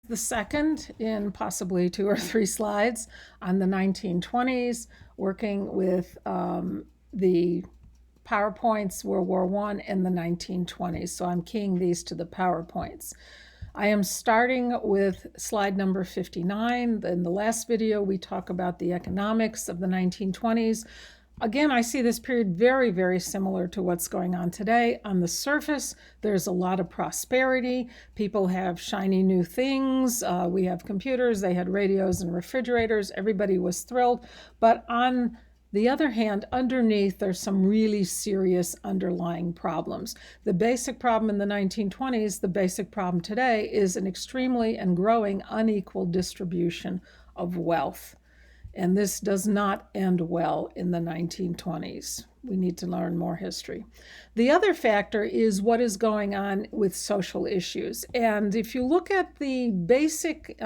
the second in possibly 2 or 3 slides on the 1920s, working with the PowerPoints, World War I, and the 1920s. So I'm keying these to the PowerPoints. I am starting with slide number 59. In the last video, we talk about the economics of the 1920s. Again, I see this period very, very similar to what's going on today. On the surface, there's a lot of prosperity. People have shiny new things. We have computers. They had radios and refrigerators. Everybody was thrilled. But on the other hand, underneath, there's some really serious underlying problems. The basic problem in the 1920s, the basic problem today, is an extremely and growing unequal distribution of wealth. And this does not end well in the 1920s. We need to learn more history. The other factor is what is going on with social issues. And if you look at the basic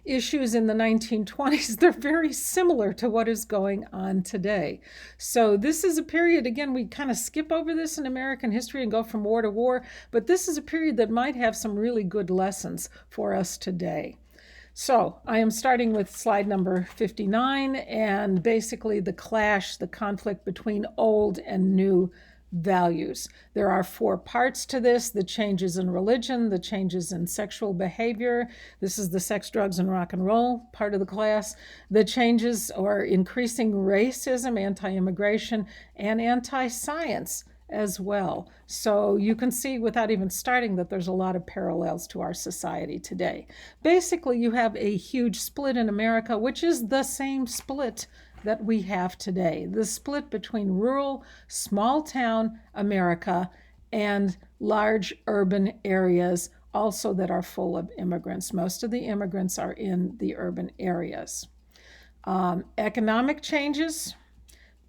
issues in the 1920s, they're very similar to what is going on today. So this is a period, again, we kind of skip over this in American history and go from war to war, but this is a period that might have some really good lessons for us today. So I am starting with slide number 59, and basically the clash, the conflict between old and new values. There are 4 parts to this: the changes in religion, the changes in sexual behavior. This is the sex, drugs, and rock and roll part of the class. The changes or increasing racism, anti-immigration, and anti-science as well. So you can see without even starting that there's a lot of parallels to our society today. Basically, you have a huge split in America, which is the same split that we have today. The split between rural, small town America and large urban areas also that are full of immigrants. Most of the immigrants are in the urban areas. Economic changes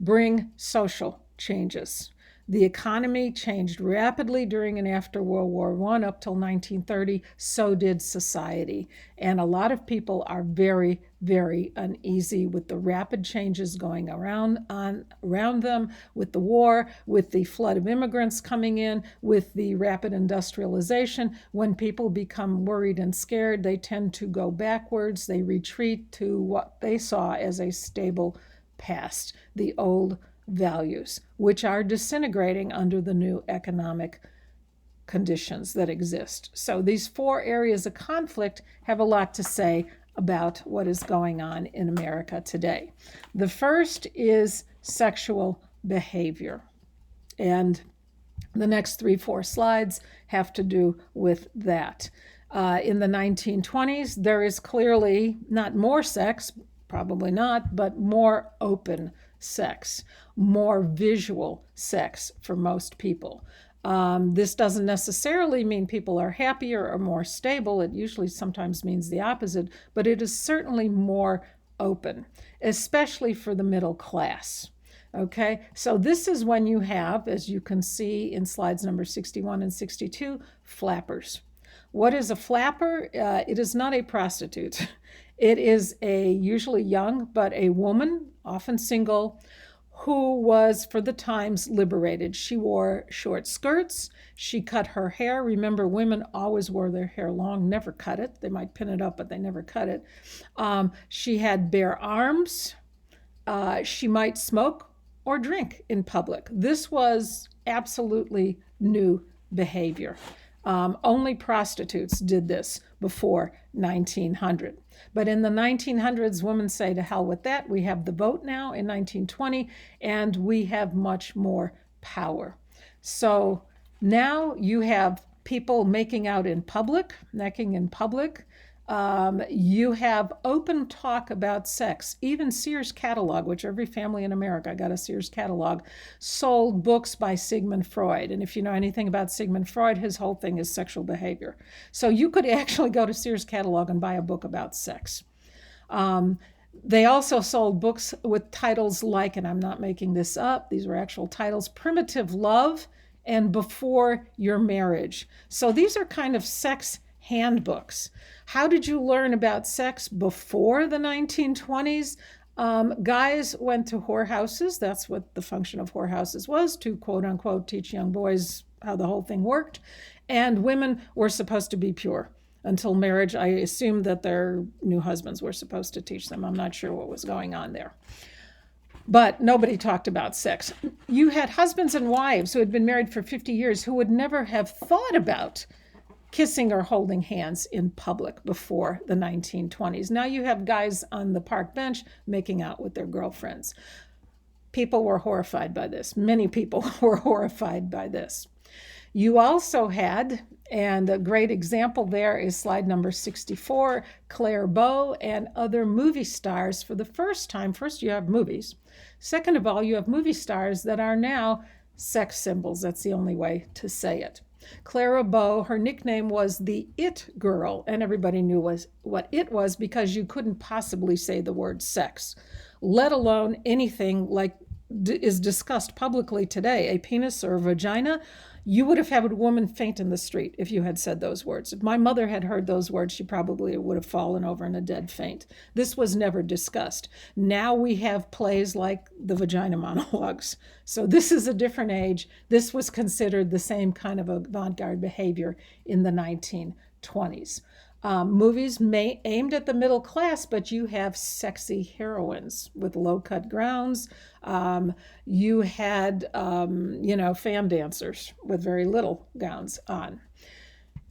bring social changes. The economy changed rapidly during and after World War I up till 1930. So did society. And a lot of people are very, very uneasy with the rapid changes going around them, with the war, with the flood of immigrants coming in, with the rapid industrialization. When people become worried and scared, they tend to go backwards. They retreat to what they saw as a stable past, the old values, which are disintegrating under the new economic conditions that exist. So these 4 areas of conflict have a lot to say about what is going on in America today. The first is sexual behavior. And the next 3-4 slides have to do with that. In the 1920s, there is clearly not more sex, probably not, but more open sex, more visual sex for most people. This doesn't necessarily mean people are happier or more stable. It usually sometimes means the opposite, but it is certainly more open, especially for the middle class. Okay, so this is when you have, as you can see in slides number 61 and 62, flappers. What is a flapper? It is not a prostitute. It is a usually young, but a woman, often single, who was for the times liberated. She wore short skirts. She cut her hair. Remember, women always wore their hair long, never cut it. They might pin it up, but they never cut it. She had bare arms. She might smoke or drink in public. This was absolutely new behavior. Only prostitutes did this before 1900. But in the 1900s, women say, to hell with that. We have the vote now in 1920, and we have much more power. So now you have people making out in public, necking in public. You have open talk about sex. Even Sears catalog, which every family in America got a Sears catalog, sold books by Sigmund Freud. And if you know anything about Sigmund Freud, his whole thing is sexual behavior. So you could actually go to Sears catalog and buy a book about sex. They also sold books with titles like, and I'm not making this up, these were actual titles, Primitive Love and Before Your Marriage. So these are kind of sex handbooks. How did you learn about sex before the 1920s? Guys went to whorehouses. That's what the function of whorehouses was, to quote unquote teach young boys how the whole thing worked. And women were supposed to be pure. Until marriage, I assumed that their new husbands were supposed to teach them. I'm not sure what was going on there. But nobody talked about sex. You had husbands and wives who had been married for 50 years who would never have thought about kissing or holding hands in public before the 1920s. Now you have guys on the park bench making out with their girlfriends. People were horrified by this. Many people were horrified by this. You also had, and a great example there is slide number 64, Claire Bow and other movie stars for the first time. First, you have movies. Second of all, you have movie stars that are now sex symbols. That's the only way to say it. Clara Bow, her nickname was the It Girl, and everybody knew what it was because you couldn't possibly say the word sex, let alone anything like is discussed publicly today, a penis or a vagina. You would have had a woman faint in the street if you had said those words. If my mother had heard those words, she probably would have fallen over in a dead faint. This was never discussed. Now we have plays like the vagina monologues. So this is a different age. This was considered the same kind of avant-garde behavior in the 1920s. Movies aimed at the middle class, but you have sexy heroines with low-cut gowns. You had, fan dancers with very little gowns on.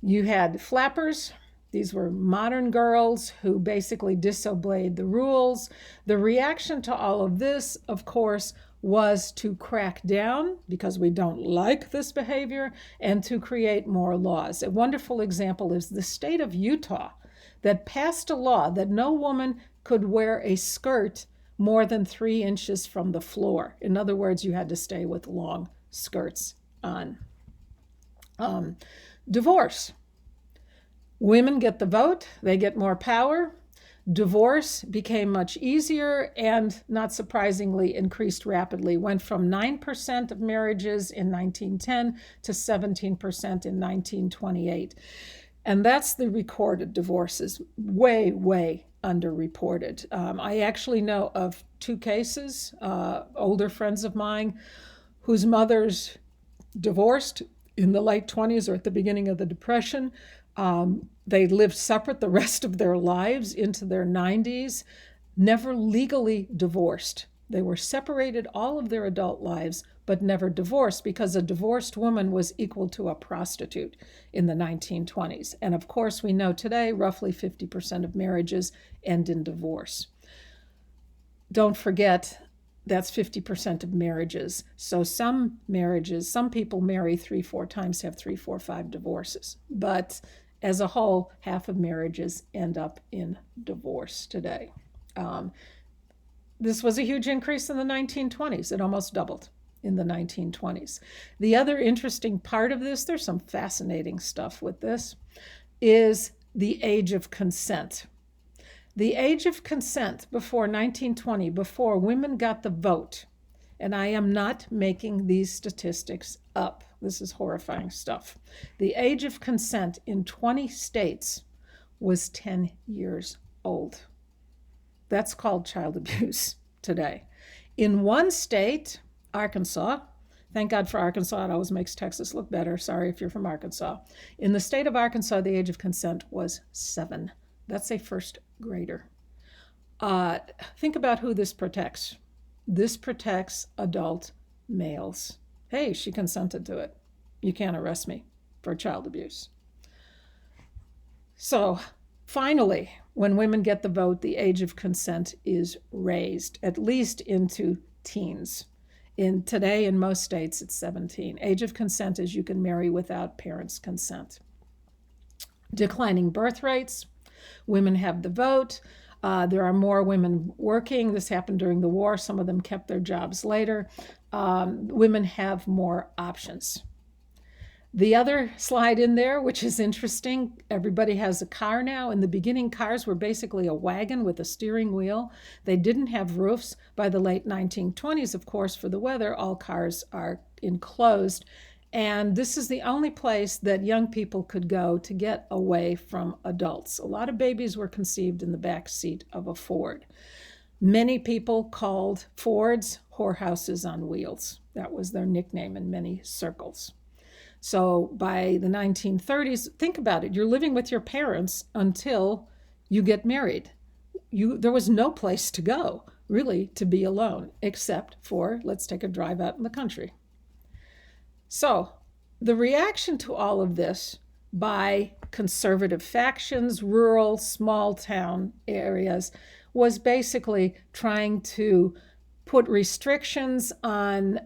You had flappers. These were modern girls who basically disobeyed the rules. The reaction to all of this, of course, was to crack down because we don't like this behavior and to create more laws. A wonderful example is the state of Utah that passed a law that no woman could wear a skirt more than 3 inches from the floor. In other words, you had to stay with long skirts on. Divorce. Women get the vote, they get more power. Divorce became much easier and, not surprisingly, increased rapidly. Went from 9% of marriages in 1910 to 17% in 1928. And that's the recorded divorces, way, way underreported. I actually know of 2 cases, older friends of mine, whose mothers divorced in the late 20s or at the beginning of the Depression. They lived separate the rest of their lives into their 90s, never legally divorced. They were separated all of their adult lives, but never divorced because a divorced woman was equal to a prostitute in the 1920s. And of course, we know today roughly 50% of marriages end in divorce. Don't forget, that's 50% of marriages. So some marriages, some people marry 3-4 times, have 3, 4, 5 divorces. But as a whole, half of marriages end up in divorce today. This was a huge increase in the 1920s. It almost doubled in the 1920s. The other interesting part of this, there's some fascinating stuff with this, is the age of consent. The age of consent before 1920, before women got the vote, and I am not making these statistics up. This is horrifying stuff. The age of consent in 20 states was 10 years old. That's called child abuse today. In one state, Arkansas, thank God for Arkansas, it always makes Texas look better. Sorry if you're from Arkansas. In the state of Arkansas, the age of consent was 7. That's a first grader. Think about who this protects. This protects adult males. Hey, she consented to it. You can't arrest me for child abuse. So finally, when women get the vote, the age of consent is raised, at least into teens. Today, in most states, it's 17. Age of consent is you can marry without parents' consent. Declining birth rates. Women have the vote. There are more women working. This happened during the war. Some of them kept their jobs later. Women have more options. The other slide in there, which is interesting, everybody has a car now. In the beginning, cars were basically a wagon with a steering wheel. They didn't have roofs. By the late 1920s, of course, for the weather, all cars are enclosed. And this is the only place that young people could go to get away from adults. A lot of babies were conceived in the back seat of a Ford. Many people called Fords whorehouses on wheels. That was their nickname in many circles. So by the 1930s, think about it. You're living with your parents until you get married. There was no place to go, really, to be alone, except for let's take a drive out in the country. So the reaction to all of this by conservative factions, rural, small town areas, was basically trying to put restrictions on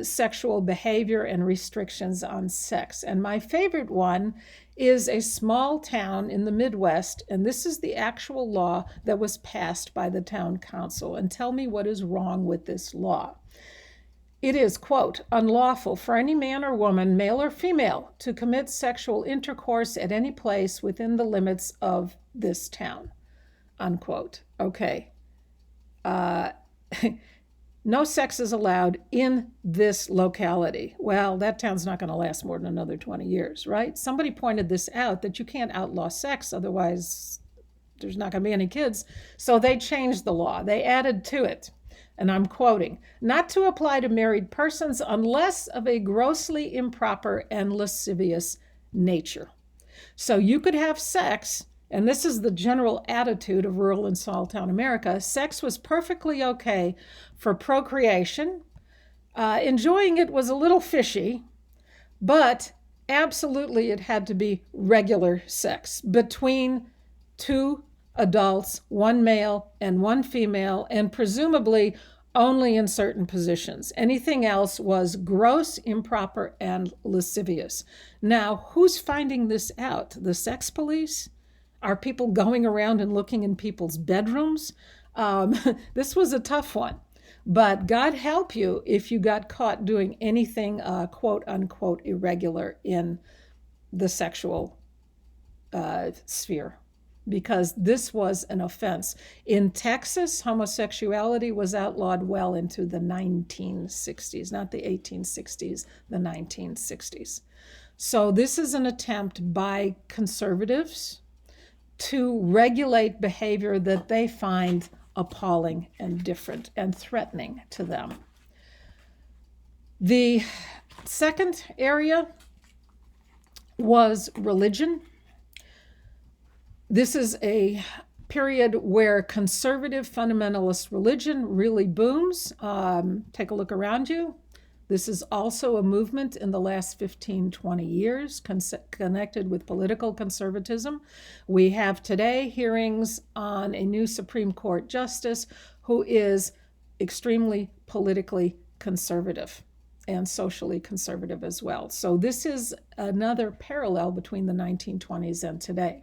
sexual behavior and restrictions on sex. And my favorite one is a small town in the Midwest, and this is the actual law that was passed by the town council. And tell me what is wrong with this law. It is, quote, unlawful for any man or woman, male or female, to commit sexual intercourse at any place within the limits of this town, unquote. Okay. No sex is allowed in this locality. Well, that town's not going to last more than another 20 years, right? Somebody pointed this out, that you can't outlaw sex, otherwise there's not going to be any kids. So they changed the law. They added to it, and I'm quoting, not to apply to married persons unless of a grossly improper and lascivious nature. So you could have sex, and this is the general attitude of rural and small town America. Sex was perfectly okay for procreation. Enjoying it was a little fishy, but absolutely it had to be regular sex between two adults, one male and one female, and presumably only in certain positions. Anything else was gross, improper, and lascivious. Now, who's finding this out? The sex police? Are people going around and looking in people's bedrooms? This was a tough one. But God help you if you got caught doing anything, quote unquote, irregular in the sexual sphere, because this was an offense. In Texas, homosexuality was outlawed well into the 1960s, not the 1860s, the 1960s. So this is an attempt by conservatives to regulate behavior that they find appalling and different and threatening to them. The second area was religion. This is a period where conservative fundamentalist religion really booms. Take a look around you. This is also a movement in the last 15, 20 years connected with political conservatism. We have today hearings on a new Supreme Court justice who is extremely politically conservative and socially conservative as well. So this is another parallel between the 1920s and today.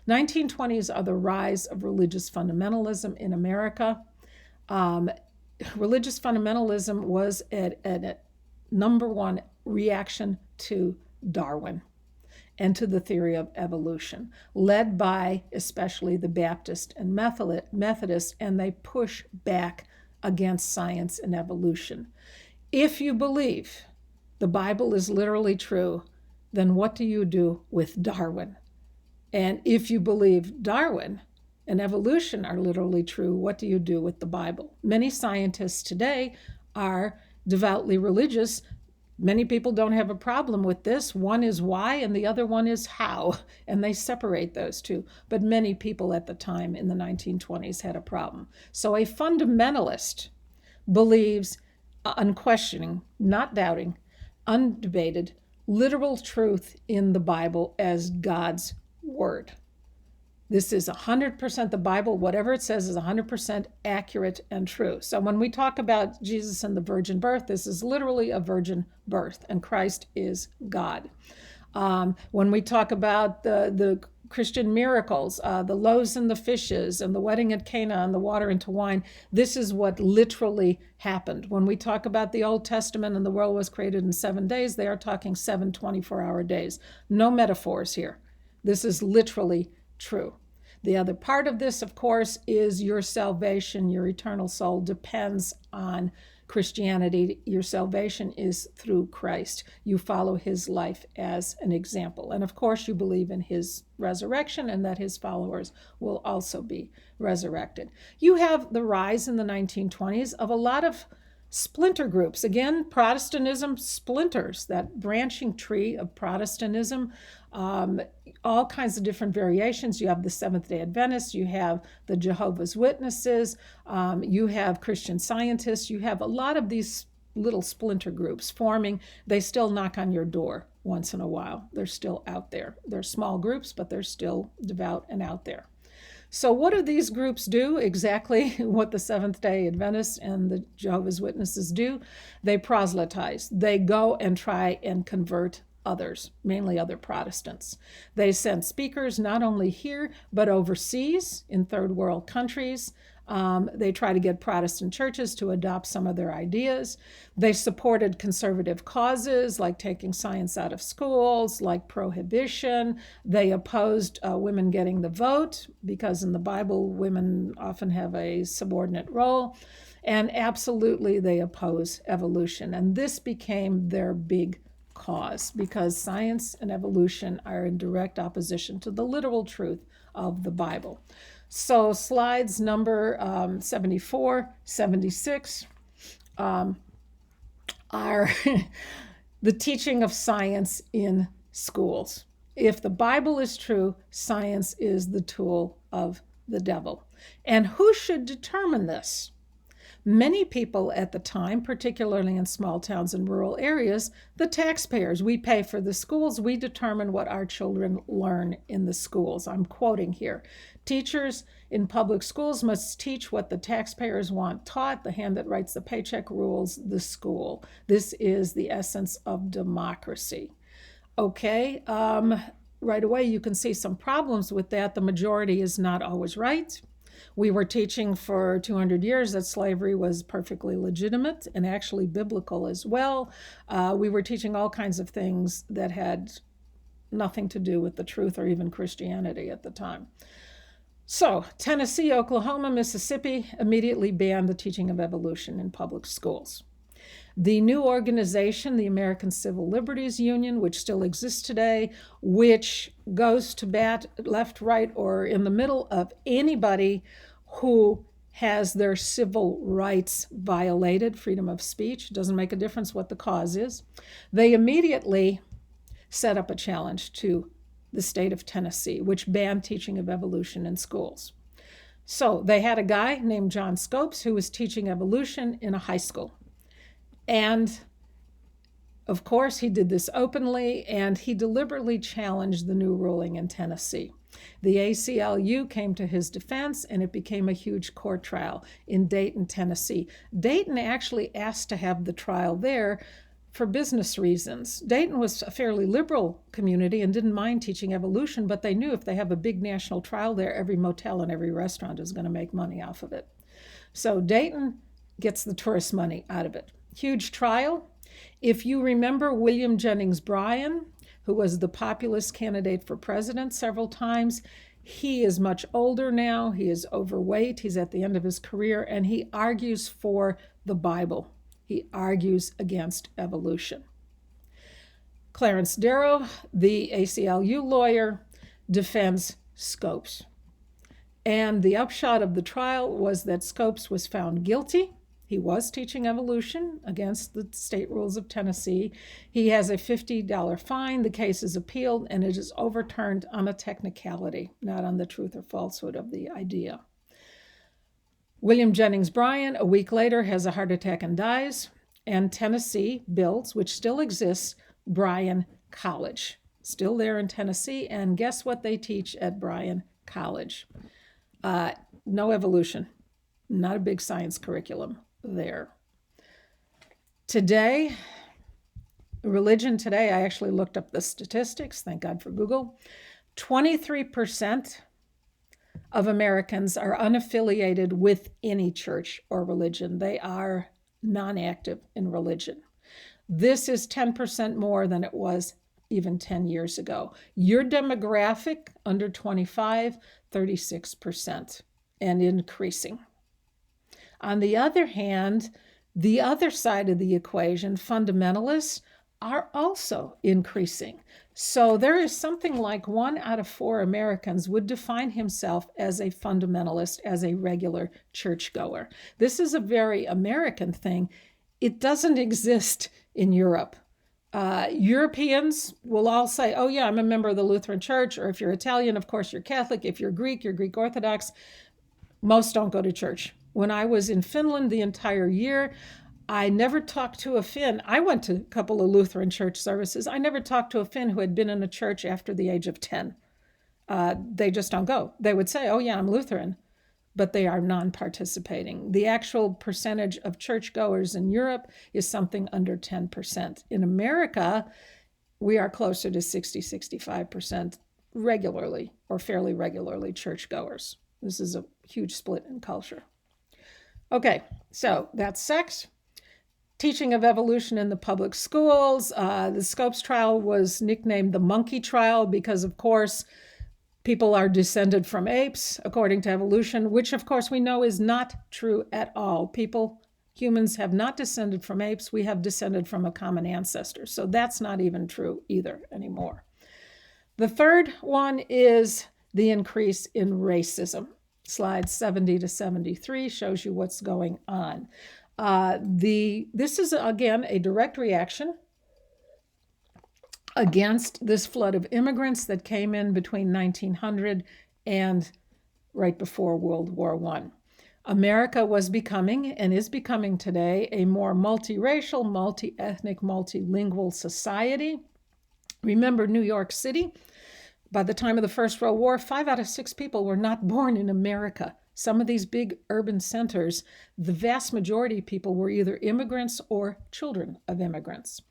1920s are the rise of religious fundamentalism in America. Religious fundamentalism was a number one reaction to Darwin and to the theory of evolution, led by especially the Baptist and Methodist, and they push back against science and evolution. If you believe the Bible is literally true, then what do you do with Darwin? And if you believe Darwin and evolution are literally true, what do you do with the Bible? Many scientists today are devoutly religious. Many people don't have a problem with this. One is why and the other one is how, and they separate those two. But many people at the time in the 1920s had a problem. So a fundamentalist believes unquestioning, not doubting, undebated, literal truth in the Bible as God's word. This is 100%, the Bible, whatever it says, is 100% accurate and true. So when we talk about Jesus and the virgin birth, this is literally a virgin birth, and Christ is God. When we talk about the Christian miracles, the loaves and the fishes, and the wedding at Cana and the water into wine, this is what literally happened. When we talk about the Old Testament and the world was created in 7 days, they are talking 7 24-hour days. No metaphors here. This is literally true. The other part of this, of course, is your salvation, your eternal soul depends on Christianity. Your salvation is through Christ. You follow his life as an example. And of course, you believe in his resurrection and that his followers will also be resurrected. You have the rise in the 1920s of a lot of Splinter groups. Again, Protestantism splinters, that branching tree of Protestantism. All kinds of different variations. You have the Seventh-day Adventists, you have the Jehovah's Witnesses, you have Christian Scientists, you have a lot of these little splinter groups forming. They still knock on your door once in a while. They're still out there. They're small groups, but they're still devout and out there. So what do these groups do? Exactly what the Seventh-day Adventists and the Jehovah's Witnesses do. They proselytize. They go and try and convert others, mainly other Protestants. They send speakers not only here, but overseas in third world countries. They try to get Protestant churches to adopt some of their ideas. They supported conservative causes like taking science out of schools, like prohibition. They opposed women getting the vote because in the Bible, women often have a subordinate role. And absolutely, they oppose evolution. And this became their big cause because science and evolution are in direct opposition to the literal truth of the Bible. So slides number 74, 76 are the teaching of science in schools. If the Bible is true, science is the tool of the devil. And who should determine this? Many people at the time, particularly in small towns and rural areas, the taxpayers, we pay for the schools, we determine what our children learn in the schools. I'm quoting here. Teachers in public schools must teach what the taxpayers want taught. The hand that writes the paycheck rules the school. This is the essence of democracy. Okay, right away you can see some problems with that. The majority is not always right. We were teaching for 200 years that slavery was perfectly legitimate and actually biblical as well. We were teaching all kinds of things that had nothing to do with the truth or even Christianity at the time. So, Tennessee, Oklahoma, Mississippi immediately banned the teaching of evolution in public schools. The new organization, the American Civil Liberties Union, which still exists today, which goes to bat left, right, or in the middle of anybody who has their civil rights violated, freedom of speech, doesn't make a difference what the cause is. They immediately set up a challenge to the state of Tennessee, which banned teaching of evolution in schools. So they had a guy named John Scopes who was teaching evolution in a high school. And of course, he did this openly, and he deliberately challenged the new ruling in Tennessee. The ACLU came to his defense, and it became a huge court trial in Dayton, Tennessee. Dayton actually asked to have the trial there for business reasons. Dayton was a fairly liberal community and didn't mind teaching evolution, but they knew if they have a big national trial there, every motel and every restaurant is going to make money off of it. So Dayton gets the tourist money out of it. Huge trial. If you remember William Jennings Bryan, who was the populist candidate for president several times, he is much older now. He is overweight. He's at the end of his career, and he argues for the Bible. He argues against evolution. Clarence Darrow, the ACLU lawyer, defends Scopes. And the upshot of the trial was that Scopes was found guilty. He was teaching evolution against the state rules of Tennessee. He has a $50 fine. The case is appealed, and it is overturned on a technicality, not on the truth or falsehood of the idea. William Jennings Bryan, a week later, has a heart attack and dies, and Tennessee builds, which still exists, Bryan College. Still there in Tennessee, and guess what they teach at Bryan College? No evolution, not a big science curriculum there. Today, religion today, I actually looked up the statistics, thank God for Google. 23% of Americans are unaffiliated with any church or religion. They are non-active in religion. This is 10% more than it was even 10 years ago. Your demographic, under 25, 36%, and increasing. On the other hand, the other side of the equation, fundamentalists, are also increasing. So there is something like 1 out of 4 Americans would define himself as a fundamentalist, as a regular churchgoer. This is a very American thing. It doesn't exist in Europe. Europeans will all say, oh yeah, I'm a member of the Lutheran Church, or if you're Italian, of course, you're Catholic. If you're Greek Orthodox. Most don't go to church. When I was in Finland the entire year, I never talked to a Finn. I went to a couple of Lutheran church services. I never talked to a Finn who had been in a church after the age of 10. They just don't go. They would say, oh yeah, I'm Lutheran, but they are non-participating. The actual percentage of churchgoers in Europe is something under 10%. In America, we are closer to 60-65% regularly or fairly regularly churchgoers. This is a huge split in culture. Okay, so that's sex. Teaching of evolution in the public schools. The Scopes trial was nicknamed the monkey trial because, of course, people are descended from apes, according to evolution, which, of course, we know is not true at all. Humans have not descended from apes. We have descended from a common ancestor. So that's not even true either anymore. The third one is the increase in racism. Slide 70 to 73 shows you what's going on. This is, again, a direct reaction against this flood of immigrants that came in between 1900 and right before World War I. America was becoming, and is becoming today, a more multiracial, multi-ethnic, multilingual society. Remember New York City? By the time of the First World War, 5 out of 6 people were not born in America. Some of these big urban centers, the vast majority of people were either immigrants or children of immigrants.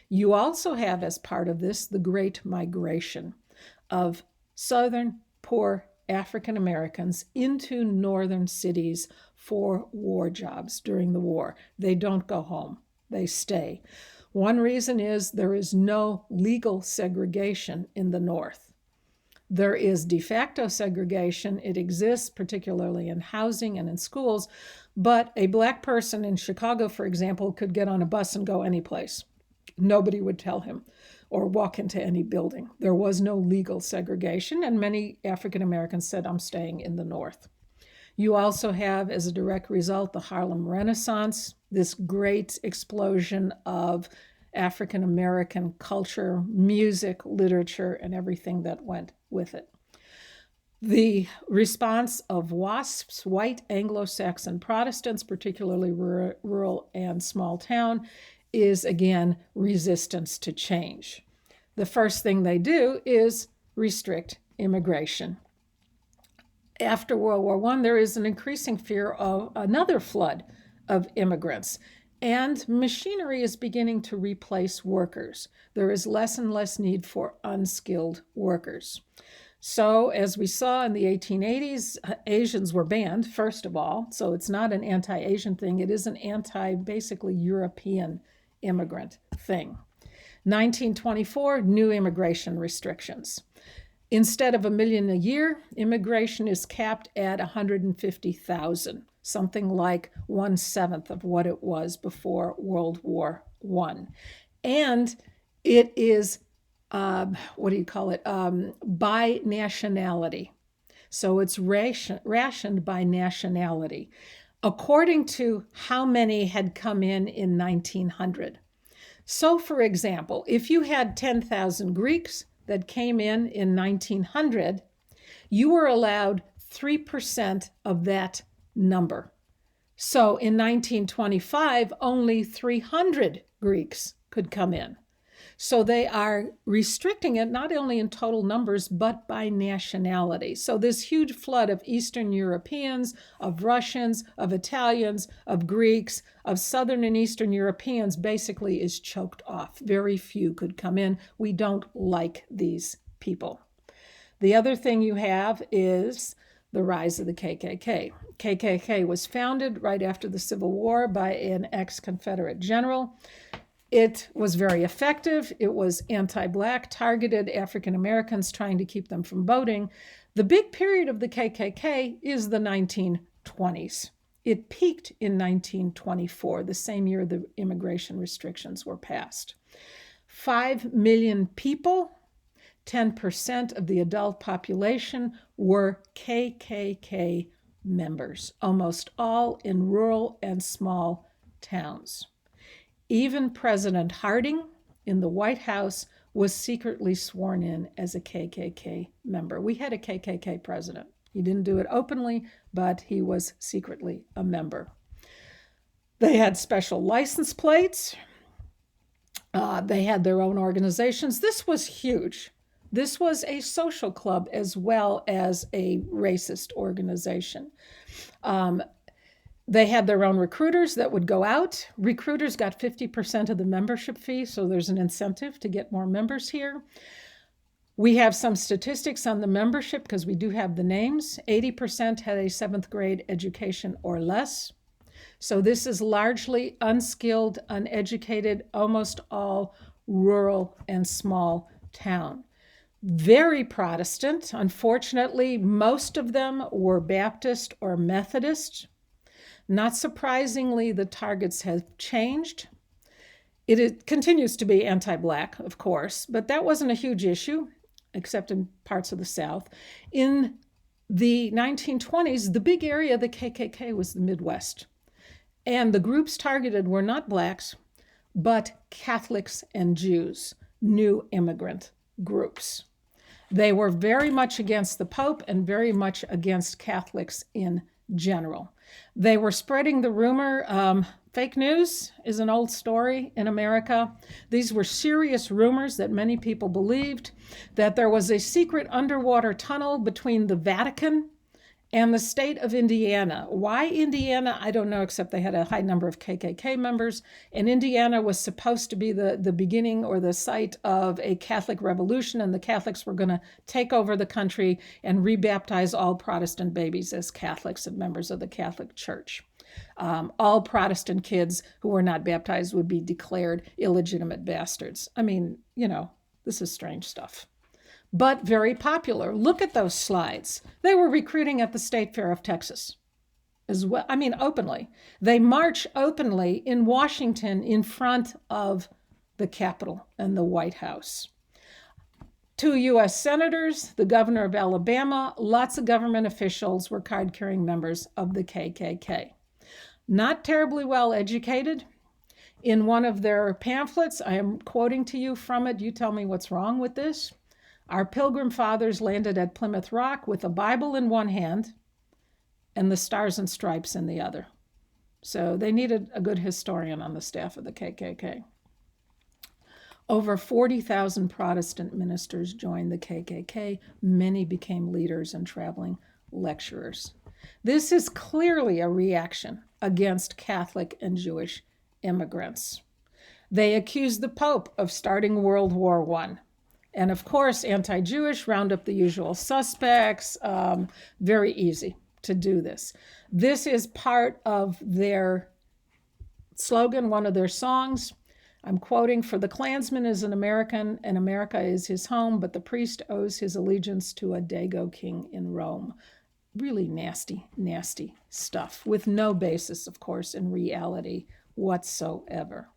You also have, as part of this, the Great Migration of Southern poor African Americans into northern cities for war jobs during the war. They don't go home. They stay. One reason is there is no legal segregation in the North. There is de facto segregation. It exists, particularly in housing and in schools, but a Black person in Chicago, for example, could get on a bus and go any place. Nobody would tell him, or walk into any building. There was no legal segregation, and many African Americans said, I'm staying in the North. You also have, as a direct result, the Harlem Renaissance, this great explosion of African American culture, music, literature, and everything that went with it. The response of WASPs, white Anglo-Saxon Protestants, particularly rural and small town, is again resistance to change. The first thing they do is restrict immigration. After World War I, there is an increasing fear of another flood of immigrants. And machinery is beginning to replace workers. There is less and less need for unskilled workers. So as we saw in the 1880s, Asians were banned, first of all. So it's not an anti-Asian thing. It is an basically European immigrant thing. 1924, new immigration restrictions. Instead of 1 million a year, immigration is capped at 150,000. Something like 1/7 of what it was before World War I. And it is, by nationality. So it's rationed by nationality, according to how many had come in 1900. So, for example, if you had 10,000 Greeks that came in 1900, you were allowed 3% of that number. So in 1925, only 300 Greeks could come in. So they are restricting it not only in total numbers, but by nationality. So this huge flood of Eastern Europeans, of Russians, of Italians, of Greeks, of Southern and Eastern Europeans basically is choked off. Very few could come in. We don't like these people. The other thing you have is the rise of the KKK. KKK was founded right after the Civil War by an ex-Confederate general. It was very effective. It was anti-Black, targeted African Americans, trying to keep them from voting. The big period of the KKK is the 1920s. It peaked in 1924, the same year the immigration restrictions were passed. 5 million people, 10% of the adult population, were KKK members, almost all in rural and small towns. Even President Harding in the White House was secretly sworn in as a KKK member. We had a KKK president. He didn't do it openly, but he was secretly a member. They had special license plates. They had their own organizations. This was huge. This was a social club as well as a racist organization. They had their own recruiters that would go out. Recruiters got 50% of the membership fee, so there's an incentive to get more members here. We have some statistics on the membership because we do have the names. 80% had a 7th grade education or less. So this is largely unskilled, uneducated, almost all rural and small town. Very Protestant. Unfortunately, most of them were Baptist or Methodist. Not surprisingly, the targets have changed. It continues to be anti-Black, of course, but that wasn't a huge issue, except in parts of the South. In the 1920s, the big area of the KKK was the Midwest. And the groups targeted were not Blacks, but Catholics and Jews, new immigrant groups. They were very much against the Pope and very much against Catholics in general. They were spreading the rumor. Fake news is an old story in America. These were serious rumors that many people believed, that there was a secret underwater tunnel between the Vatican and the state of Indiana. Why Indiana? I don't know, except they had a high number of KKK members. And Indiana was supposed to be the beginning or the site of a Catholic revolution, and the Catholics were going to take over the country and rebaptize all Protestant babies as Catholics and members of the Catholic Church. All Protestant kids who were not baptized would be declared illegitimate bastards. I mean, this is strange stuff. But very popular. Look at those slides. They were recruiting at the State Fair of Texas as well. I mean, openly. They march openly in Washington in front of the Capitol and the White House. 2 U.S. senators, the governor of Alabama, lots of government officials were card-carrying members of the KKK. Not terribly well educated. In one of their pamphlets, I am quoting to you from it. You tell me what's wrong with this. Our Pilgrim Fathers landed at Plymouth Rock with a Bible in one hand and the Stars and Stripes in the other. So they needed a good historian on the staff of the KKK. Over 40,000 Protestant ministers joined the KKK. Many became leaders and traveling lecturers. This is clearly a reaction against Catholic and Jewish immigrants. They accused the Pope of starting World War I. And of course, anti-Jewish, round up the usual suspects. Very easy to do this. This is part of their slogan, one of their songs. I'm quoting, "For the Klansman is an American, and America is his home, but the priest owes his allegiance to a Dago king in Rome." Really nasty, nasty stuff, with no basis, of course, in reality whatsoever.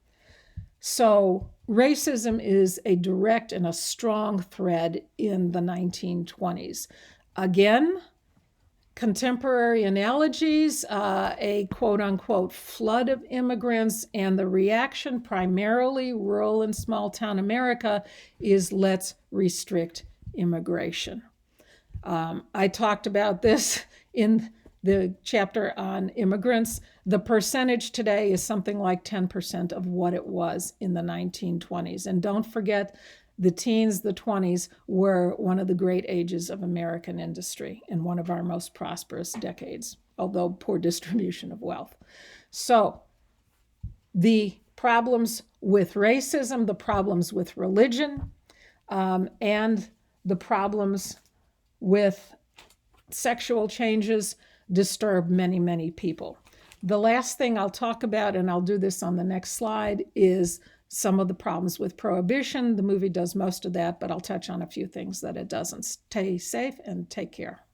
So racism is a direct and a strong thread in the 1920s. Again, contemporary analogies, a quote-unquote flood of immigrants, and the reaction, primarily rural and small-town America, is let's restrict immigration. I talked about this in the chapter on immigrants. The percentage today is something like 10% of what it was in the 1920s. And don't forget, the teens, the 20s, were one of the great ages of American industry and one of our most prosperous decades, although poor distribution of wealth. So the problems with racism, the problems with religion, and the problems with sexual changes disturb many, many people. The last thing I'll talk about, and I'll do this on the next slide, is some of the problems with prohibition. The movie does most of that, but I'll touch on a few things that it doesn't. Stay safe and take care.